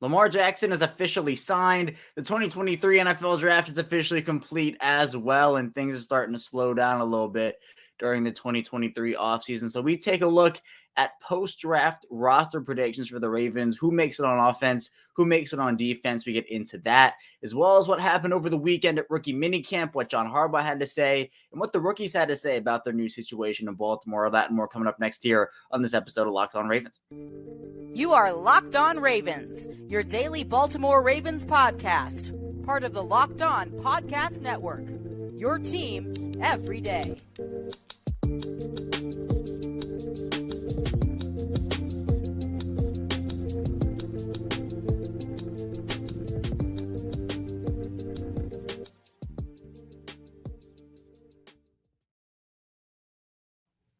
Lamar Jackson is officially signed. The 2023 NFL draft is officially complete as well, and things are starting to slow down a little bit during the 2023 offseason. So we take a look at post-draft roster predictions for the Ravens, who makes it on offense, who makes it on defense. We get into that, as well as what happened over the weekend at rookie minicamp, what John Harbaugh had to say, and what the rookies had to say about their new situation in Baltimore. All that and more coming up next here on this episode of Locked On Ravens. You are Locked On Ravens, your daily Baltimore Ravens podcast, part of the Locked On Podcast Network, your team every day.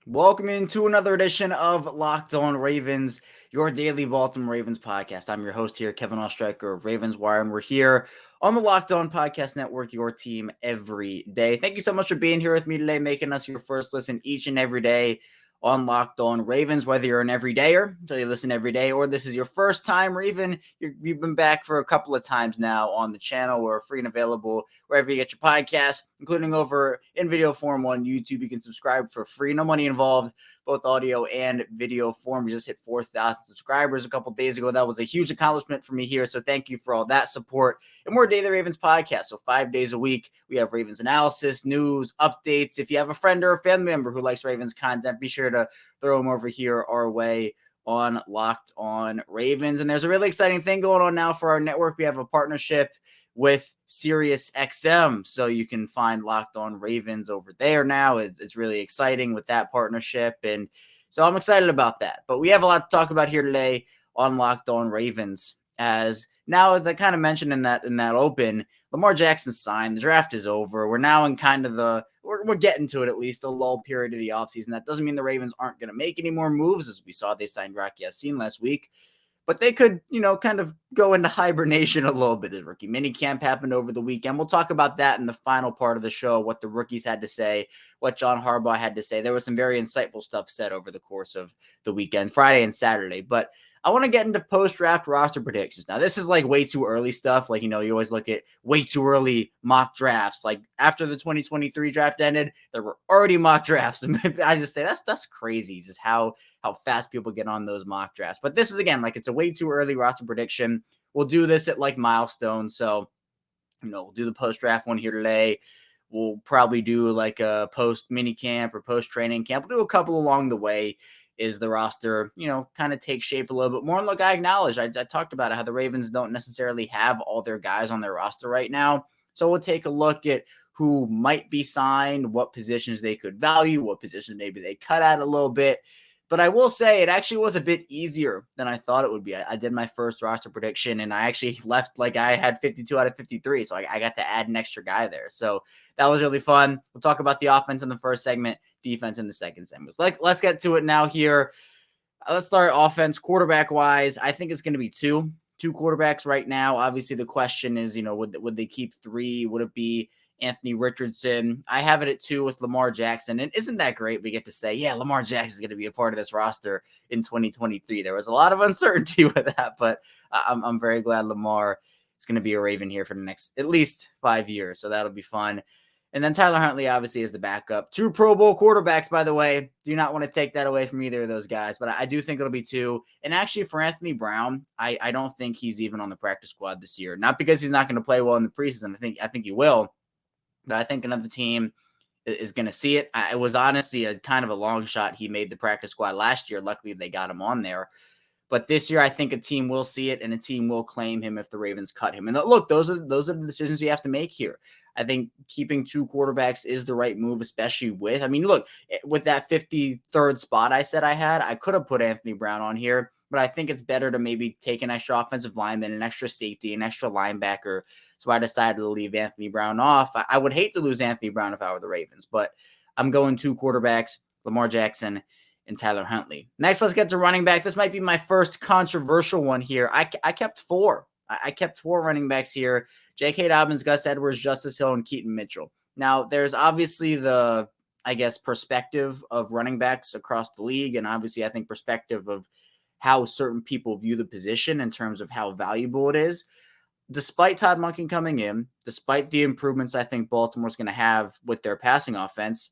Welcome into another edition of Locked On Ravens, your daily Baltimore Ravens podcast. I'm your host here, Kevin Oestreicher of Ravens Wire, and we're here on the Locked On Podcast Network, your team every day. Thank you so much for being here with me today, making us your first listen each and every day on Locked On Ravens, whether you're an everydayer, so you listen every day, or this is your first time, or even you've been back for a couple of times now on the channel. We're free and available wherever you get your podcasts, including over in video form on YouTube. You can subscribe for free, no money involved, both audio and video form. We just hit 4,000 subscribers a couple days ago. That was a huge accomplishment for me here, so thank you for all that support. And we're a Daily Ravens podcast, so 5 days a week. We have Ravens analysis, news, updates. If you have a friend or a family member who likes Ravens content, be sure to throw them over here our way on Locked On Ravens. And there's a really exciting thing going on now for our network. We have a partnership with Sirius XM, so you can find Locked On Ravens over there now. It's really exciting with that partnership, and so I'm excited about that. But we have a lot to talk about here today on Locked On Ravens. As now, as I kind of mentioned in that open, Lamar Jackson signed. The draft is over. We're now in kind of we're getting to it, at least the lull period of the offseason. That doesn't mean the Ravens aren't going to make any more moves, as we saw they signed Rocky Yassin last week. But they could, kind of go into hibernation a little bit. The rookie minicamp happened over the weekend. We'll talk about that in the final part of the show, what the rookies had to say, what John Harbaugh had to say. There was some very insightful stuff said over the course of the weekend, Friday and Saturday. But I want to get into post-draft roster predictions. Now, this is like way too early stuff. Like, you always look at way too early mock drafts. Like after the 2023 draft ended, there were already mock drafts. And I just say that's crazy, just how fast people get on those mock drafts. But this is, again, like it's a way too early roster prediction. We'll do this at like milestones. So, we'll do the post-draft one here today. We'll probably do like a post mini camp or post training camp. We'll do a couple along the way. Is the roster, kind of take shape a little bit more. And look, I acknowledge, I talked about it, how the Ravens don't necessarily have all their guys on their roster right now. So we'll take a look at who might be signed, what positions they could value, what positions maybe they cut out a little bit. But I will say it actually was a bit easier than I thought it would be. I did my first roster prediction, and I actually left like I had 52 out of 53. So I got to add an extra guy there. So that was really fun. We'll talk about the offense in the first segment, defense in the second segment. Let's get to it now here. Let's start offense. Quarterback-wise, I think it's going to be two quarterbacks right now. Obviously, the question is, would they keep three? Would it be Anthony Richardson? I have it at 2 with Lamar Jackson. And isn't that great? We get to say, yeah, Lamar Jackson is going to be a part of this roster in 2023. There was a lot of uncertainty with that, but I'm very glad Lamar is going to be a Raven here for the next at least 5 years. So that'll be fun. And then Tyler Huntley obviously is the backup. 2 Pro Bowl quarterbacks, by the way. Do not want to take that away from either of those guys, but I do think it'll be 2. And actually for Anthony Brown, I don't think he's even on the practice squad this year. Not because he's not going to play well in the preseason. I think he will. But I think another team is going to see it. It was honestly a kind of a long shot. He made the practice squad last year. Luckily, they got him on there. But this year, I think a team will see it, and a team will claim him if the Ravens cut him. And look, those are the decisions you have to make here. I think keeping 2 quarterbacks is the right move, especially with that 53rd spot I said I had, I could have put Anthony Brown on here, but I think it's better to maybe take an extra offensive lineman, an extra safety, an extra linebacker. So I decided to leave Anthony Brown off. I would hate to lose Anthony Brown if I were the Ravens, but I'm going 2 quarterbacks, Lamar Jackson and Tyler Huntley. Next, let's get to running back. This might be my first controversial one here. I kept 4. I kept 4 running backs here. J.K. Dobbins, Gus Edwards, Justice Hill, and Keaton Mitchell. Now, there's obviously the, perspective of running backs across the league, and obviously I think perspective of how certain people view the position in terms of how valuable it is. Despite Todd Monken coming in, despite the improvements I think Baltimore's going to have with their passing offense,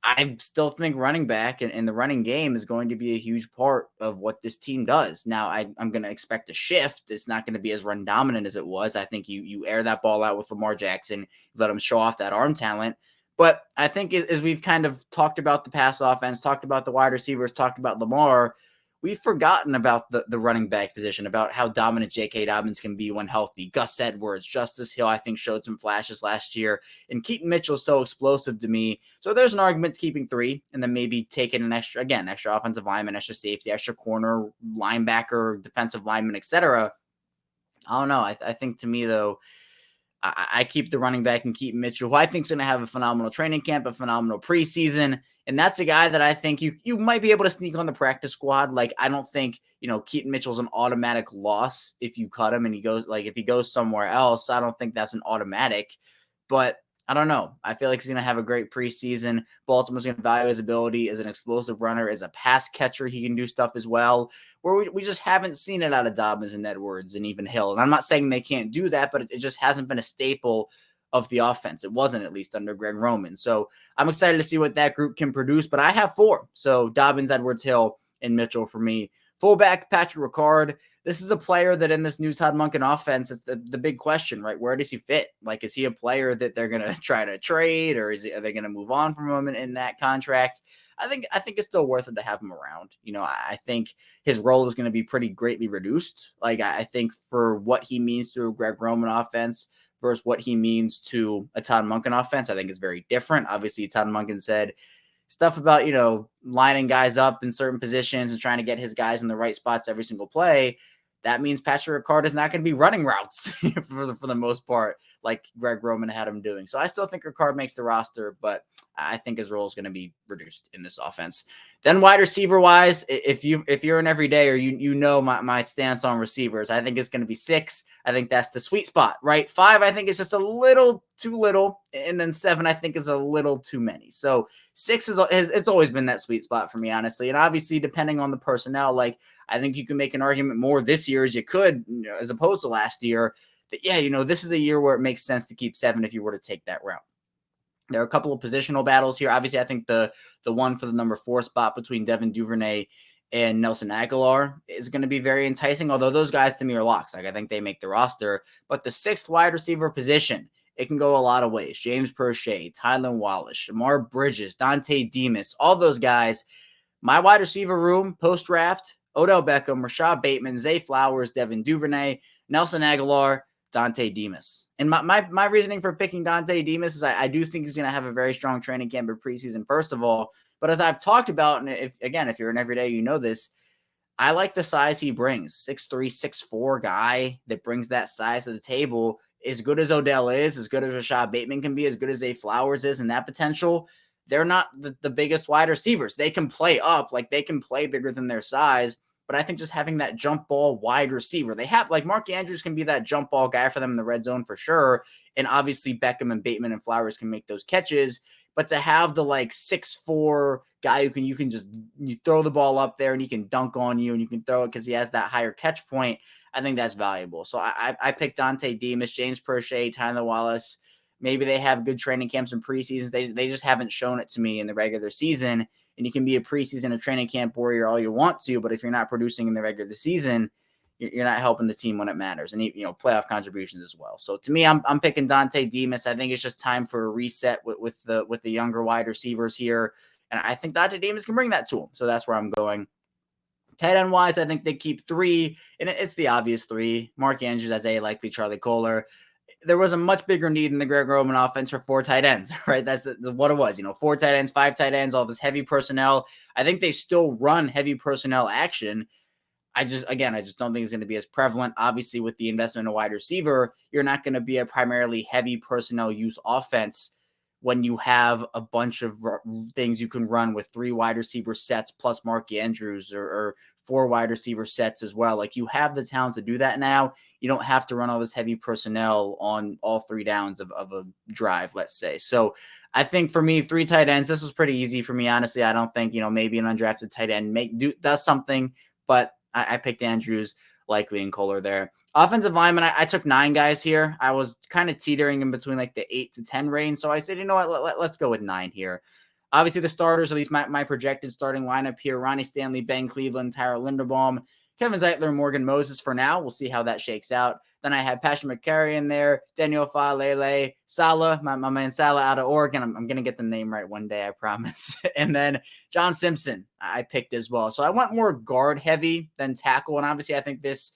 I still think running back and the running game is going to be a huge part of what this team does. Now, I'm going to expect a shift. It's not going to be as run dominant as it was. I think you air that ball out with Lamar Jackson, let him show off that arm talent. But I think as we've kind of talked about the pass offense, talked about the wide receivers, talked about Lamar, we've forgotten about the running back position, about how dominant J.K. Dobbins can be when healthy. Gus Edwards, Justice Hill, I think, showed some flashes last year. And Keaton Mitchell's so explosive to me. So there's an argument to keeping 3 and then maybe taking an extra offensive lineman, extra safety, extra corner, linebacker, defensive lineman, etc. I don't know. I think to me, though, I keep the running back and keep Mitchell, who I think is going to have a phenomenal training camp, a phenomenal preseason. And that's a guy that I think you might be able to sneak on the practice squad. Like, I don't think, Keaton Mitchell's an automatic loss if you cut him and if he goes somewhere else. I don't think that's an automatic. But I don't know. I feel like he's going to have a great preseason. Baltimore's going to value his ability as an explosive runner, as a pass catcher. He can do stuff as well, where we just haven't seen it out of Dobbins and Edwards and even Hill. And I'm not saying they can't do that, but it just hasn't been a staple of the offense. It wasn't, at least under Greg Roman. So I'm excited to see what that group can produce, but I have 4. So Dobbins, Edwards, Hill, and Mitchell for me. Fullback, Patrick Ricard. This is a player that in this new Todd Monken offense, it's the big question, right? Where does he fit? Like, is he a player that they're going to try to trade, or are they going to move on from him in that contract? I think it's still worth it to have him around. I think his role is going to be pretty greatly reduced. Like, I think for what he means to a Greg Roman offense versus what he means to a Todd Monken offense, I think it's very different. Obviously, Todd Monken said stuff about, lining guys up in certain positions and trying to get his guys in the right spots every single play. That means Patrick Ricard is not going to be running routes for the most part, like Greg Roman had him doing. So I still think Ricard makes the roster, but I think his role is going to be reduced in this offense. Then wide receiver wise, if you're an everyday, or my stance on receivers, I think it's going to be 6. I think that's the sweet spot, right? 5, I think it's just a little too little, and then 7, I think is a little too many. So 6 it's always been that sweet spot for me, honestly. And obviously, depending on the personnel, like, I think you can make an argument more this year as you could, as opposed to last year. That this is a year where it makes sense to keep 7 if you were to take that route. There are a couple of positional battles here. Obviously, I think the one for the number 4 spot between Devin Duvernay and Nelson Aguilar is going to be very enticing, although those guys to me are locks. Like, I think they make the roster. But the 6th wide receiver position, it can go a lot of ways. James Prochet, Tylan Wallace, Shamar Bridges, Dante Demas, all those guys. My wide receiver room post-draft, Odell Beckham, Rashad Bateman, Zay Flowers, Devin Duvernay, Nelson Aguilar, Dante Demas. And my reasoning for picking Dante Demas is I do think he's going to have a very strong training camp in preseason, first of all. But as I've talked about, and if you're an everyday, you know this, I like the size he brings. 6'3", 6'4" guy that brings that size to the table. As good as Odell is, as good as Rashad Bateman can be, as good as Zay Flowers is, and that potential, they're not the biggest wide receivers. They can play up, like they can play bigger than their size. But I think just having that jump ball wide receiver, they have, like, Mark Andrews can be that jump ball guy for them in the red zone for sure. And obviously Beckham and Bateman and Flowers can make those catches. But to have the 6'4" guy who you throw the ball up there and he can dunk on you and you can throw it because he has that higher catch point, I think that's valuable. So I picked Dante Demas, James Prochet, Tylan Wallace. Maybe they have good training camps and preseasons. They just haven't shown it to me in the regular season. And you can be a preseason, a training camp warrior all you want to, but if you're not producing in the regular season, you're not helping the team when it matters, and playoff contributions as well. So to me, I'm picking Dante Demas. I think it's just time for a reset with the younger wide receivers here, and I think Dante Demas can bring that to him. So that's where I'm going. Tight end wise, I think they keep 3, and it's the obvious 3: Mark Andrews, Isaiah Likely, Charlie Kohler. There was a much bigger need in the Greg Roman offense for 4 tight ends, right? That's what it was, 4 tight ends, 5 tight ends, all this heavy personnel. I think they still run heavy personnel action. I just don't think it's going to be as prevalent. Obviously, with the investment in a wide receiver, you're not going to be a primarily heavy personnel use offense when you have a bunch of things you can run with 3 wide receiver sets plus Mark Andrews or 4 wide receiver sets as well. Like, you have the talent to do that now. You don't have to run all this heavy personnel on all 3 downs of a drive, let's say. So I think for me, 3 tight ends, this was pretty easy for me. Honestly, I don't think, maybe an undrafted tight end does something, but I picked Andrews, Likely, and Kohler there. Offensive lineman, I took 9 guys here. I was kind of teetering in between like the 8 to 10 range. So I said, you know what, let's go with 9 here. Obviously, the starters, at least my projected starting lineup here, Ronnie Stanley, Ben Cleveland, Tyler Linderbaum, Kevin Zeitler, Morgan Moses for now. We'll see how that shakes out. Then I had Patrick McCary in there, Daniel Faalele, Salah, my man Salah out of Oregon. I'm going to get the name right one day, I promise. And then John Simpson I picked as well. So I went more guard heavy than tackle. And obviously I think this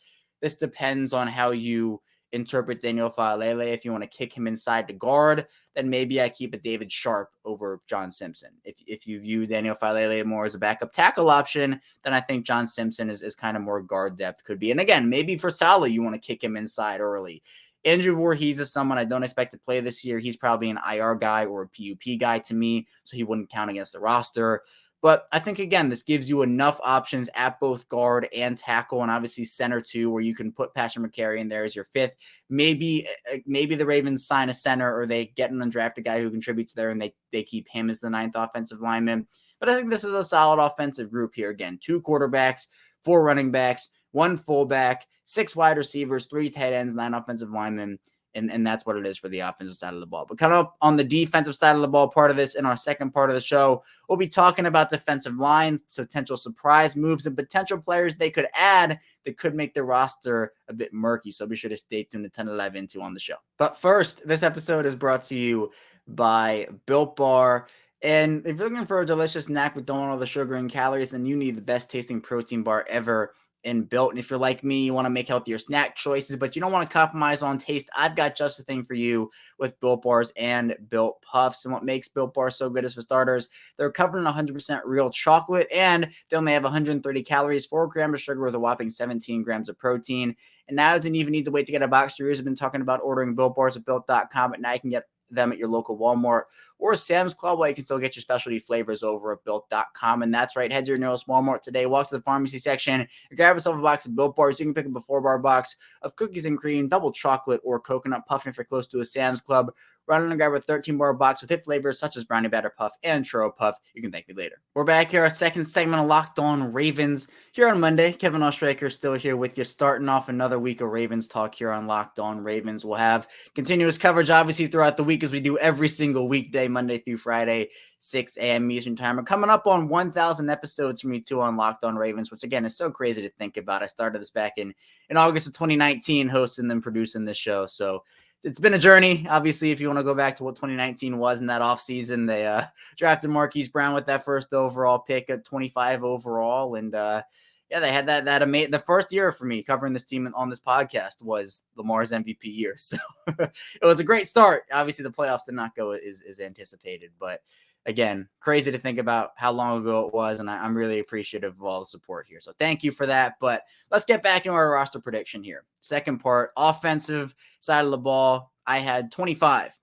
depends on how you interpret Daniel Faalele. If you want to kick him inside to guard, then maybe I keep a David Sharp over John Simpson. If you view Daniel Faalele more as a backup tackle option, then I think John Simpson is kind of more guard depth could be. And again, maybe for Salah, you want to kick him inside early. Andrew Voorhees is someone I don't expect to play this year. He's probably an IR guy or a PUP guy to me, so he wouldn't count against the roster. But I think, again, this gives you enough options at both guard and tackle, and obviously center too, where you can put Patrick McCary in there as your 5th. Maybe the Ravens sign a center, or they get an undrafted guy who contributes there, and they keep him as the 9th offensive lineman. But I think this is a solid offensive group here. Again, 2 quarterbacks, 4 running backs, 1 fullback, 6 wide receivers, 3 tight ends, 9 offensive linemen. And that's what it is for the offensive side of the ball. But kind of on the defensive side of the ball, part of this in our second part of the show, we'll be talking about defensive lines, potential surprise moves, and potential players they could add that could make the roster a bit murky. So be sure to stay tuned to 10 to dive into on the show. But first, this episode is brought to you by Built Bar. And if you're looking for a delicious snack with don't want all the sugar and calories, then you need the best tasting protein bar ever and Built. And if you're like me, you want to make healthier snack choices, but you don't want to compromise on taste, I've got just the thing for you with Built Bars and Built Puffs. And what makes Built Bars so good is, for starters, they're covered in 100% real chocolate, and they only have 130 calories, 4 grams of sugar with a whopping 17 grams of protein. And now you don't even need to wait to get a box. Your ears have been talking about ordering Built Bars at Built.com, but now you can get them at your local Walmart or Sam's Club, while you can still get your specialty flavors over at Built.com. And that's right, head to your nearest Walmart today, walk to the pharmacy section, and grab yourself a box of Built Bars. You can pick up a 4-bar box of cookies and cream, double chocolate, or coconut puffing if you're close to a Sam's Club. Run and grab a 13-bar box with hit flavors such as Brownie Batter Puff and Churro Puff. You can thank me later. We're back here, our second segment of Locked On Ravens. Here on Monday, Kevin Oestreicher still here with you, starting off another week of Ravens talk here on Locked On Ravens. We'll have continuous coverage, obviously, throughout the week, as we do every single weekday, Monday through Friday, 6 a.m. Eastern Time. We're coming up on 1,000 episodes for me, too, on Locked On Ravens, which, again, is so crazy to think about. I started this back in August of 2019, hosting and producing this show, so it's been a journey. Obviously, if you want to go back to what 2019 was in that offseason, they drafted Marquise Brown with that first overall pick at 25 overall. And they had that amazing. The first year for me covering this team on this podcast was Lamar's MVP year. So it was a great start. Obviously, the playoffs did not go as anticipated, but again, crazy to think about how long ago it was, and I'm really appreciative of all the support here. So thank you for that. But let's get back into our roster prediction here. Second part, offensive side of the ball. I had 25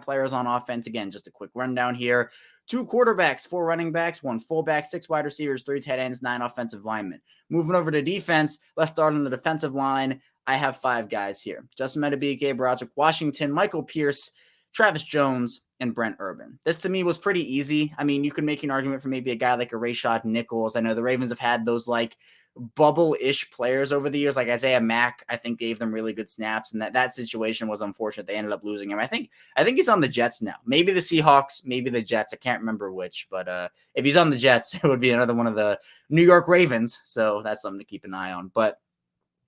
players on offense. Again, just a quick rundown here. 2 quarterbacks, 4 running backs, 1 fullback, 6 wide receivers, 3 tight ends, 9 offensive linemen. Moving over to defense, let's start on the defensive line. I have 5 guys here. Justin Madubuike, Broderick Washington, Michael Pierce, Travis Jones, and Brent Urban. This to me was pretty easy. I mean, you could make an argument for maybe a guy like a Rashad Nichols. I know the Ravens have had those like bubble-ish players over the years, like Isaiah Mack, I think gave them really good snaps, and that situation was unfortunate. They ended up losing him. I think he's on the Jets now. Maybe the Seahawks, maybe the Jets. I can't remember which, but if he's on the Jets, it would be another one of the New York Ravens. So that's something to keep an eye on. But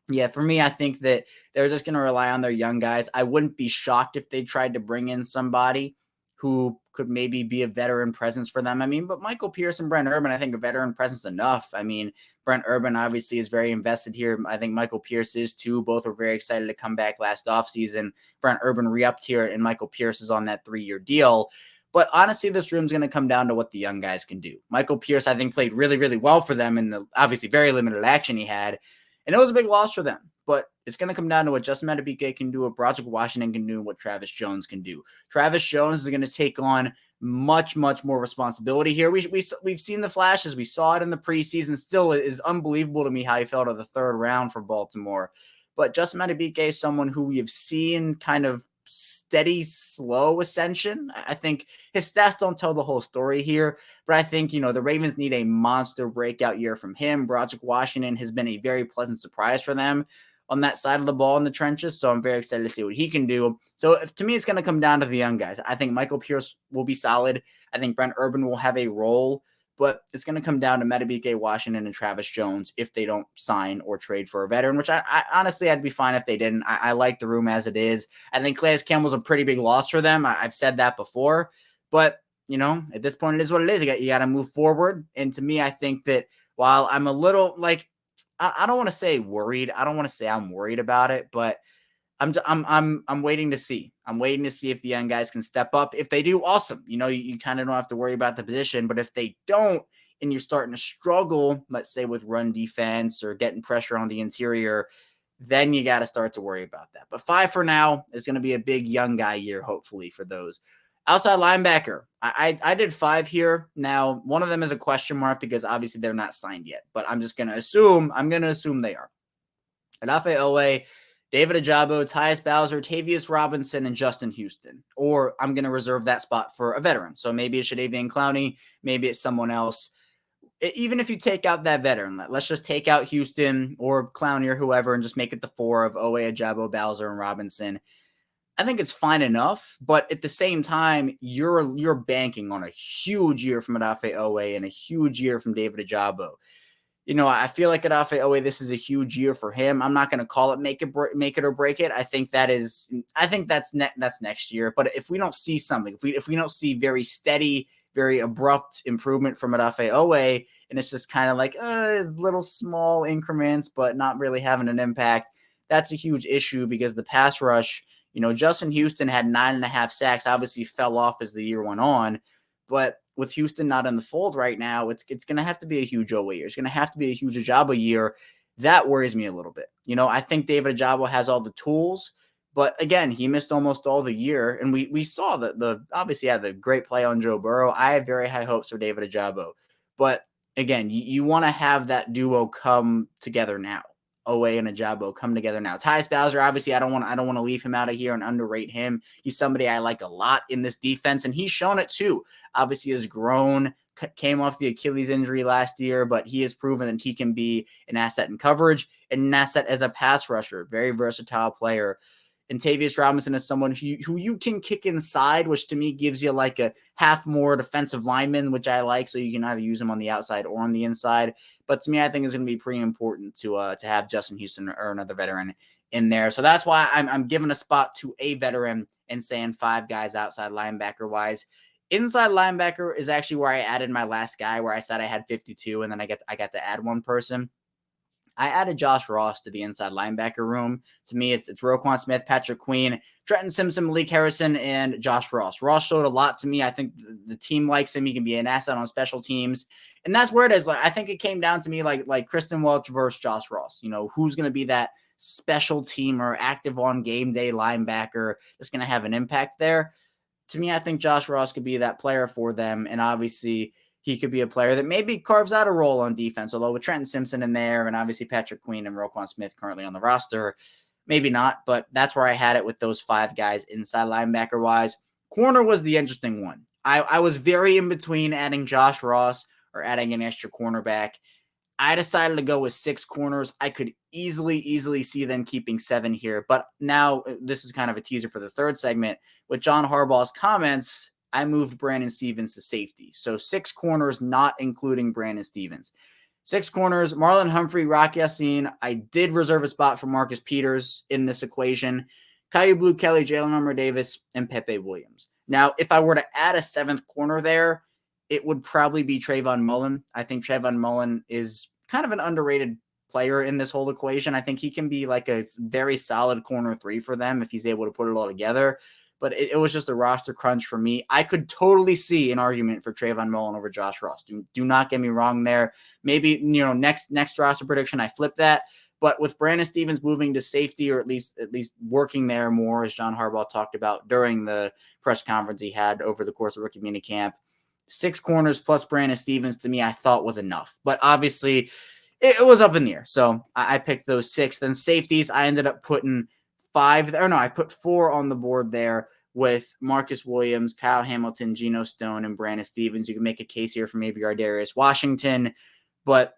yeah, for me, I think that they're just going to rely on their young guys. I wouldn't be shocked if they tried to bring in somebody who could maybe be a veteran presence for them. I mean, but Michael Pierce and Brent Urban, I think a veteran presence enough. I mean, Brent Urban obviously is very invested here. I think Michael Pierce is too. Both were very excited to come back last offseason. Brent Urban re-upped here, and Michael Pierce is on that 3-year deal. But honestly, this room's going to come down to what the young guys can do. Michael Pierce, I think, played really, really well for them in the obviously very limited action he had. And it was a big loss for them. But it's going to come down to what Justin Madubuike can do, what Broderick Washington can do, and what Travis Jones can do. Travis Jones is going to take on much, much more responsibility here. We've seen the flashes. We saw it in the preseason. Still, it is unbelievable to me how he fell to the 3rd round for Baltimore. But Justin Madubuike is someone who we have seen kind of steady, slow ascension. I think his stats don't tell the whole story here, but I think, the Ravens need a monster breakout year from him. Broderick Washington has been a very pleasant surprise for them on that side of the ball in the trenches, so I'm very excited to see what he can do. So to me, it's going to come down to the young guys. I think Michael Pierce will be solid. I think Brent Urban will have a role, but it's going to come down to Metabike Washington and Travis Jones if they don't sign or trade for a veteran, which I honestly, I'd be fine if they didn't. I like the room as it is. I think Calais Campbell's a pretty big loss for them. I've said that before, but at this point, it is what it is. You got to move forward. And to me, I think that while I'm a little I don't want to say worried. I don't want to say I'm worried about it, but I'm waiting to see. I'm waiting to see if the young guys can step up. If they do, awesome. You kind of don't have to worry about the position, but if they don't, and you're starting to struggle, let's say with run defense or getting pressure on the interior, then you got to start to worry about that. But 5 for now is going to be a big young guy year, hopefully, for those. Outside linebacker, I did 5 here. Now, one of them is a question mark because obviously they're not signed yet, but I'm going to assume they are. Odafe Owe, David Ojabo, Tyus Bowser, Tavius Robinson, and Justin Houston. Or I'm going to reserve that spot for a veteran. So maybe it's Jadeveon Clowney, maybe it's someone else. Even if you take out that veteran, let's just take out Houston or Clowney or whoever and just make it the 4 of Owe, Ojabo, Bowser, and Robinson. I think it's fine enough, but at the same time, you're banking on a huge year from Odafe Owe and a huge year from David Ojabo. I feel like Odafe Owe, this is a huge year for him. I'm not going to call it make it or break it. I think that's next year. But if we don't see something, if we don't see very steady, very abrupt improvement from Odafe Owe, and it's just kind of like little small increments, but not really having an impact, that's a huge issue because the pass rush. Justin Houston had 9.5 sacks, obviously fell off as the year went on. But with Houston not in the fold right now, it's going to have to be a huge Owe year. It's going to have to be a huge Ojabo year. That worries me a little bit. I think David Ojabo has all the tools. But again, he missed almost all the year. And we saw that obviously had the great play on Joe Burrow. I have very high hopes for David Ojabo. But again, you want to have that duo come together now. Owe and Ojabo come together now. Tyus Bowser, obviously, I don't want to leave him out of here and underrate him. He's somebody I like a lot in this defense, and he's shown it too. Obviously, has grown, came off the Achilles injury last year, but he has proven that he can be an asset in coverage and an asset as a pass rusher. Very versatile player. And Tavius Robinson is someone who you can kick inside, which to me gives you like a half more defensive lineman, which I like. So you can either use him on the outside or on the inside. But to me, I think it's going to be pretty important to have Justin Houston or another veteran in there. So that's why I'm giving a spot to a veteran and saying 5 guys outside linebacker wise. Inside linebacker is actually where I added my last guy, where I said I had 52, and then I got to add one person. I added Josh Ross to the inside linebacker room. To me, it's Roquan Smith, Patrick Queen, Trenton Simpson, Malik Harrison, and Josh Ross. Ross showed a lot to me. I think the team likes him. He can be an asset on special teams. And that's where it is. I think it came down to me like Kristen Welch versus Josh Ross. Who's going to be that special team or active on game day linebacker that's going to have an impact there? To me, I think Josh Ross could be that player for them. And obviously, he could be a player that maybe carves out a role on defense, although with Trenton Simpson in there and obviously Patrick Queen and Roquan Smith currently on the roster, maybe not, but that's where I had it with those 5 guys inside linebacker-wise. Corner was the interesting one. I was very in between adding Josh Ross or adding an extra cornerback. I decided to go with 6 corners. I could easily see them keeping 7 here, but now this is kind of a teaser for the third segment. With John Harbaugh's comments, I moved Brandon Stevens to safety. So 6 corners, not including Brandon Stevens. 6 corners, Marlon Humphrey, Rock Yassin. I did reserve a spot for Marcus Peters in this equation. Caillou Blue Kelly, Jalen Armour Davis, and Pepe Williams. Now, if I were to add a 7th corner there, it would probably be Trayvon Mullen. I think Trayvon Mullen is kind of an underrated player in this whole equation. I think he can be like a very solid corner 3 for them if he's able to put it all together. But it was just a roster crunch for me. I could totally see an argument for Trayvon Mullen over Josh Ross. Do not get me wrong there. Maybe, next roster prediction, I flip that. But with Brandon Stevens moving to safety, or at least working there more, as John Harbaugh talked about during the press conference he had over the course of rookie minicamp, 6 corners plus Brandon Stevens to me I thought was enough. But obviously it was up in the air. So I picked those 6. Then safeties, I ended up putting I put 4 on the board there with Marcus Williams, Kyle Hamilton, Geno Stone, and Brandon Stevens. You can make a case here for maybe Darius Washington, but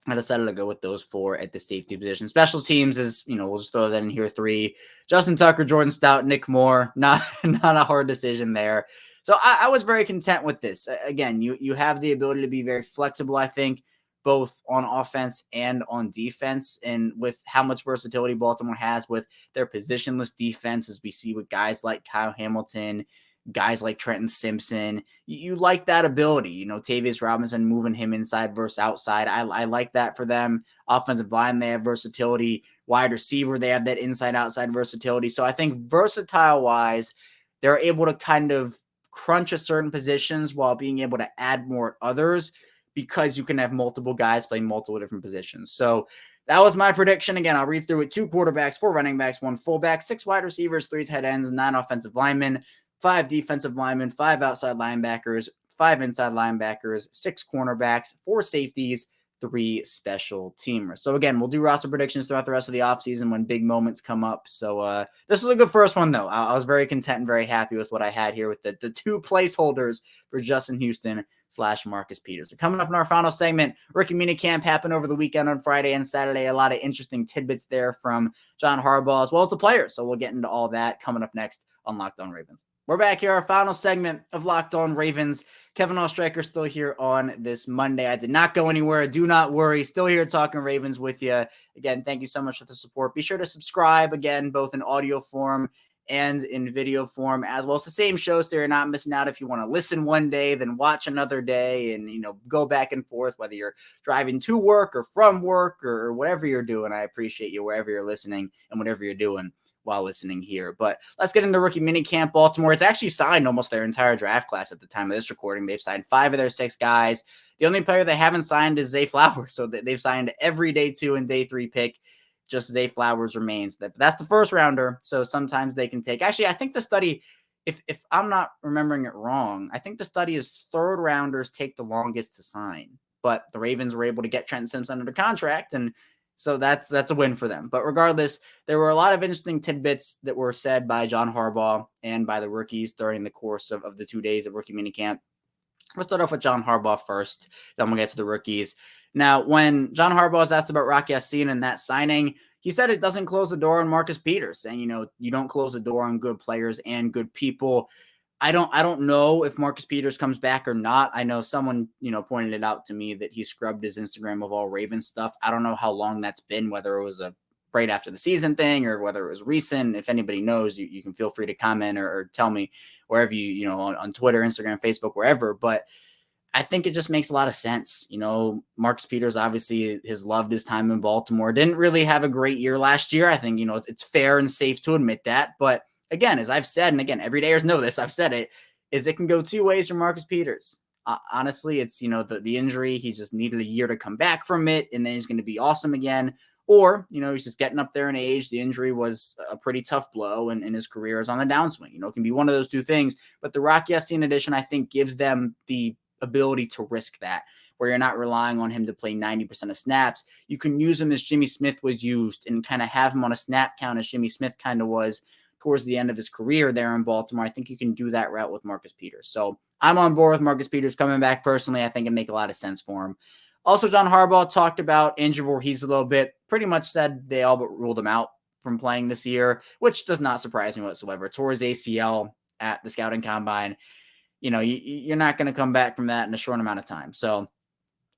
I decided to go with those 4 at the safety position. Special teams is, we'll just throw that in here 3. Justin Tucker, Jordan Stout, Nick Moore. Not a hard decision there. So I was very content with this. Again, you have the ability to be very flexible, I think, both on offense and on defense. And with how much versatility Baltimore has with their positionless defense, as we see with guys like Kyle Hamilton, guys like Trenton Simpson, you like that ability, Tavius Robinson moving him inside versus outside. I like that for them. Offensive line, they have versatility. Wide receiver, they have that inside-outside versatility. So I think versatile-wise, they're able to kind of crunch at certain positions while being able to add more at others because you can have multiple guys playing multiple different positions. So that was my prediction. Again, I'll read through it. 2 quarterbacks, 4 running backs, 1 fullback, 6 wide receivers, 3 tight ends, 9 offensive linemen, 5 defensive linemen, 5 outside linebackers, 5 inside linebackers, 6 cornerbacks, 4 safeties, 3 special teamers. So again, we'll do roster predictions throughout the rest of the offseason when big moments come up. So this is a good first one, though. I was very content and very happy with what I had here with the 2 placeholders for Justin Houston / Marcus Peters. We're coming up in our final segment. Rookie minicamp happened over the weekend on Friday and Saturday. A lot of interesting tidbits there from John Harbaugh as well as the players. So we'll get into all that coming up next on Locked On Ravens. We're back here, our final segment of Locked On Ravens. Kevin Oestreicher still here on this Monday. I did not go anywhere. Do not worry. Still here talking Ravens with you. Again, thank you so much for the support. Be sure to subscribe, again, both in audio form and in video form as well. It's the same show, so you're not missing out if you want to listen one day, then watch another day and, go back and forth, whether you're driving to work or from work or whatever you're doing. I appreciate you wherever you're listening and whatever you're doing while listening here. But let's get into rookie minicamp. Baltimore, it's actually signed almost their entire draft class at the time of this recording. They've signed 5 of their 6 guys. The only player they haven't signed is Zay Flowers. So they've signed every day 2 and day 3 pick. Just Zay Flowers remains. That's the first rounder. So sometimes they can take. Actually, I think the study, if I'm not remembering it wrong, I think the study is 3rd rounders take the longest to sign. But the Ravens were able to get Trenton Simpson under contract, and so that's a win for them. But regardless, there were a lot of interesting tidbits that were said by John Harbaugh and by the rookies during the course of the 2 days of rookie minicamp. Let's start off with John Harbaugh first. Then we'll get to the rookies. Now, when John Harbaugh was asked about Rock Ya-Sin and that signing, he said it doesn't close the door on Marcus Peters. Saying, you don't close the door on good players and good people. I don't know if Marcus Peters comes back or not. I know someone, pointed it out to me that he scrubbed his Instagram of all Ravens stuff. I don't know how long that's been, whether it was a right after the season thing or whether it was recent. If anybody knows, you can feel free to comment or tell me wherever on Twitter, Instagram, Facebook, wherever. But I think it just makes a lot of sense. Marcus Peters obviously has loved his time in Baltimore. Didn't really have a great year last year. I think, it's fair and safe to admit that. But again, as I've said, and again, everydayers know this, I've said it, is it can go 2 ways for Marcus Peters. Honestly, it's, the injury, he just needed a year to come back from it, and then he's going to be awesome again. Or, he's just getting up there in age. The injury was a pretty tough blow, and his career is on the downswing. It can be one of those 2 things. But the Rock Ya-Sin edition, I think, gives them the ability to risk that, where you're not relying on him to play 90% of snaps. You can use him as Jimmy Smith was used and kind of have him on a snap count as Jimmy Smith kind of was towards the end of his career there in Baltimore. I think you can do that route with Marcus Peters. So I'm on board with Marcus Peters coming back personally. I think it make a lot of sense for him. Also, John Harbaugh talked about Andrew Voorhees a little bit, pretty much said they all but ruled him out from playing this year, which does not surprise me whatsoever. Tore his ACL at the scouting combine. You're not going to come back from that in a short amount of time. So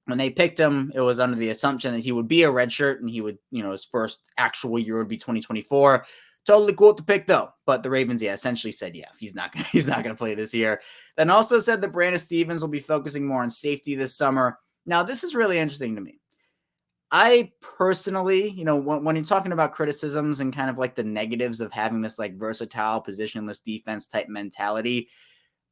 when they picked him, it was under the assumption that he would be a redshirt and he would, his first actual year would be 2024. Totally cool to pick though. But the Ravens, essentially said, he's not going to play this year. Then also said that Brandon Stevens will be focusing more on safety this summer. Now, this is really interesting to me. I personally, when you're talking about criticisms and kind of like the negatives of having this like versatile positionless defense type mentality,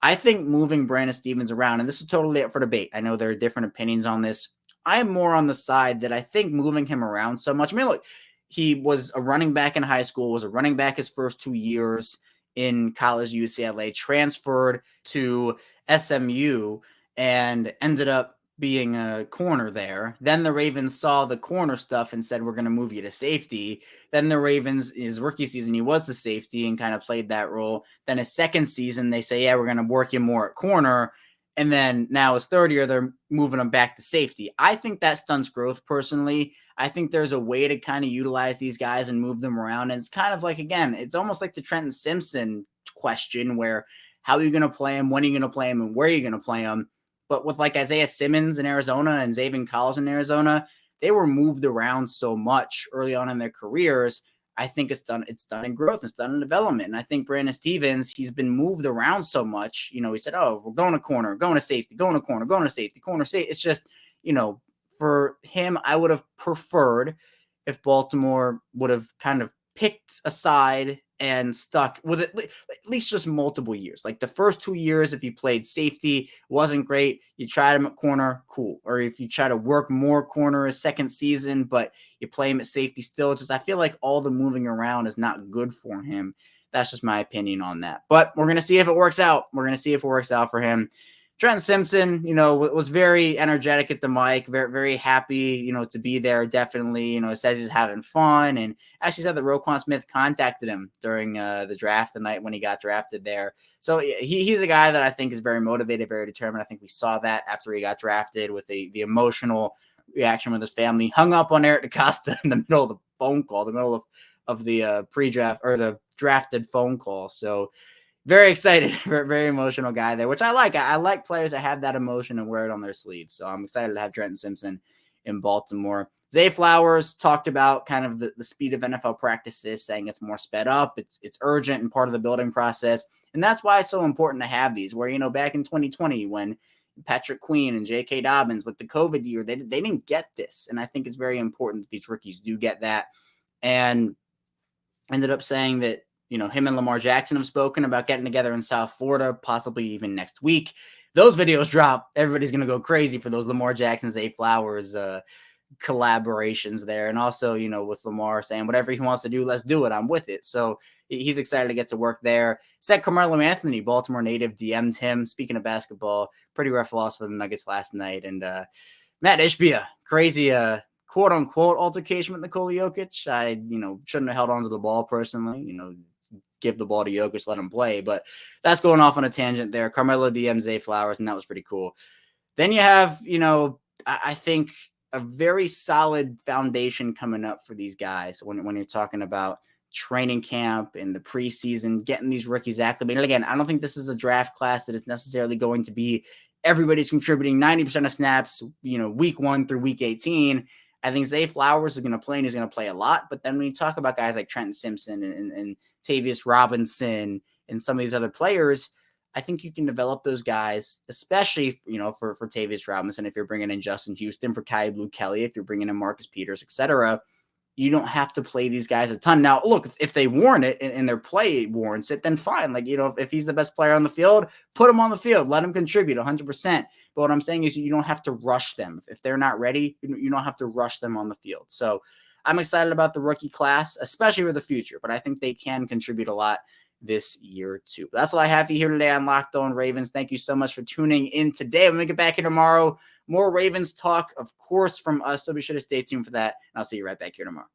I think moving Brandon Stevens around, and this is totally up for debate. I know there are different opinions on this. I am more on the side that I think moving him around so much. I mean, look, he was a running back in high school, was a running back his first 2 years in college, UCLA, transferred to SMU and ended up being a corner there. Then the Ravens saw the corner stuff and said, we're going to move you to safety. Then the Ravens, his rookie season, he was the safety and kind of played that role. Then his second season, they say, yeah, we're going to work him more at corner. And then now his third year, they're moving him back to safety. I think that stunts growth personally. I think there's a way to kind of utilize these guys and move them around. And it's kind of like, again, it's almost like the Trenton Simpson question where how are you going to play him, when are you going to play him, and where are you going to play him? But with like Isaiah Simmons in Arizona and Xavier Collins in Arizona, they were moved around so much early on in their careers. I think it's done in growth, it's done in development. And I think Brandon Stevens, he's been moved around so much. He said, oh, we're going to corner, going to safety, going to corner, going to safety, corner, safety. It's just, for him, I would have preferred if Baltimore would have kind of picked a side and stuck with it at least just multiple years. Like the first 2 years, if you played safety, wasn't great. You tried him at corner, cool. Or if you try to work more corner his second season, but you play him at safety still, I feel like all the moving around is not good for him. That's just my opinion on that. But we're going to see if it works out. We're going to see if it works out for him. Trent Simpson, was very energetic at the mic, very, very happy, to be there. Definitely, says he's having fun, and actually said that Roquan Smith contacted him during the draft the night when he got drafted there. So he's a guy that I think is very motivated, very determined. I think we saw that after he got drafted with the emotional reaction with his family. Hung up on Eric DaCosta in the middle of the phone call, the middle of the pre-draft or the drafted phone call. So very excited, very, very emotional guy there, which I like. I like players that have that emotion and wear it on their sleeves. So I'm excited to have Trenton Simpson in Baltimore. Zay Flowers talked about kind of the speed of NFL practices, saying it's more sped up, it's urgent and part of the building process. And that's why it's so important to have these, where, back in 2020 when Patrick Queen and J.K. Dobbins with the COVID year, they didn't get this. And I think it's very important that these rookies do get that. And ended up saying that, him and Lamar Jackson have spoken about getting together in South Florida, possibly even next week. Those videos drop. Everybody's going to go crazy for those Lamar Jackson, Zay Flowers collaborations there. And also, with Lamar saying whatever he wants to do, let's do it. I'm with it. So he's excited to get to work there. Said Carmelo Anthony, Baltimore native, DM'd him. Speaking of basketball, pretty rough loss for the Nuggets last night. And Matt Ishbia, crazy quote unquote altercation with Nikola Jokic. I, shouldn't have held on to the ball personally, give the ball to Jokic, let him play. But that's going off on a tangent there. Carmelo DM'd Zay Flowers, and that was pretty cool. Then you have, I think a very solid foundation coming up for these guys when you're talking about training camp and the preseason, getting these rookies acclimated. Again, I don't think this is a draft class that is necessarily going to be everybody's contributing 90% of snaps, week 1 through week 18. I think Zay Flowers is going to play, and he's going to play a lot. But then when you talk about guys like Trenton Simpson and Tavius Robinson and some of these other players, I think you can develop those guys, especially, for Tavius Robinson, if you're bringing in Justin Houston, for Kai Blue Kelly, if you're bringing in Marcus Peters, etc. You don't have to play these guys a ton. Now, look, if they warrant it and their play warrants it, then fine. Like, if he's the best player on the field, put him on the field. Let him contribute 100%. But what I'm saying is you don't have to rush them. If they're not ready, you don't have to rush them on the field. So I'm excited about the rookie class, especially for the future. But I think they can contribute a lot this year too. That's all I have for you here today on Locked On Ravens. Thank you so much for tuning in today. When we get back here tomorrow, more Ravens talk, of course, from us. So be sure to stay tuned for that. And I'll see you right back here tomorrow.